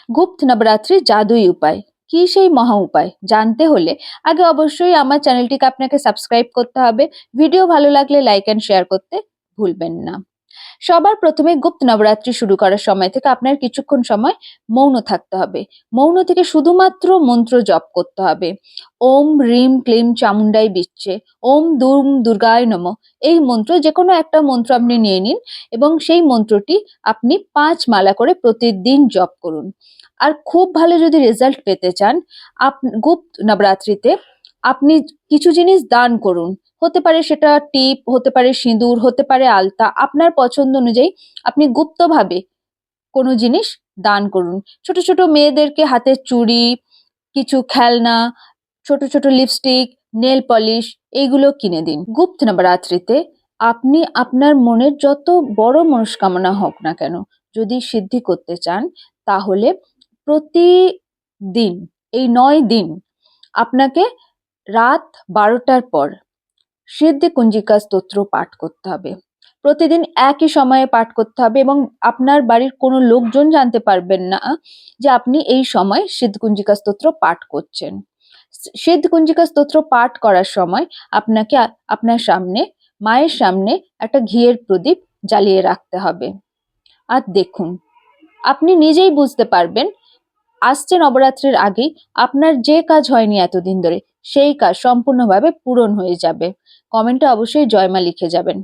গুপ্ত নবরাত্রি জাদুই উপায়। কি সেই মহা উপায়? জানতে হলে আগে অবশ্যই আমার চ্যানেলটিকে আপনাকে সাবস্ক্রাইব করতে হবে। ভিডিও ভালো লাগলে লাইক অ্যান্ড শেয়ার করতে ভুলবেন না। সবার প্রথমে গুপ্ত নবরাত্রি শুরু করার সময় থেকে আপনার কিছুক্ষণ সময় মৌন থাকতে হবে। মৌন থেকে শুধুমাত্র মন্ত্র জপ করতে হবে। ওম হ্রিম ক্লিম চামুন্ডাই বিচ্ছে, ওম দুম দুর্গায় নমঃ। এই মন্ত্র যে কোনো একটা মন্ত্র আপনি নিয়ে নিন এবং সেই মন্ত্রটি আপনি 5 মালা করে প্রতিদিন জপ করুন। আর খুব ভালো যদি রেজাল্ট পেতে চান, গুপ্ত নবরাত্রিতে আপনি কিছু জিনিস দান করুন। হতে পারে সেটা টিপ, হতে পারে সিঁদুর, হতে পারে আলতা। আপনার পছন্দ অনুযায়ী আপনি গুপ্তভাবে কোনো জিনিস দান করুন। ছোট ছোট মেয়েদেরকে হাতের চুড়ি, কিছু খেলনা, ছোট ছোট লিপস্টিক, নেল পলিশ এইগুলো কিনে দিন। গুপ্ত নবরাত্রিতে আপনি আপনার মনের যত বড় মনস্কামনা হোক না কেন, যদি সিদ্ধি করতে চান, তাহলে প্রতিদিন এই 9 দিন আপনাকে রাত 12টার পর সিদ্ধি কুঞ্জিকা স্তোত্র পাঠ করতে হবে। প্রতিদিন একই সময়ে পাঠ করতে হবে এবং আপনার বাড়ির কোনো লোকজন জানতে পারবেন না যে আপনি এই সময় সিদ্ধ কুঞ্জিকা স্তোত্র পাঠ করছেন। সিদ্ধ কুঞ্জিকা স্তোত্র পাঠ করার সময় আপনাকে আপনার সামনে, মায়ের সামনে একটা ঘিয়ের প্রদীপ জ্বালিয়ে রাখতে হবে। আর দেখুন, আপনি নিজেই বুঝতে পারবেন আসছে নবরাত্রির আগেই আপনার যে কাজ হয়নি এতদিন ধরে, সেই কাজ সম্পূর্ণভাবে পূরণ হয়ে যাবে। কমেন্টে অবশ্যই জয় মা লিখে যাবেন।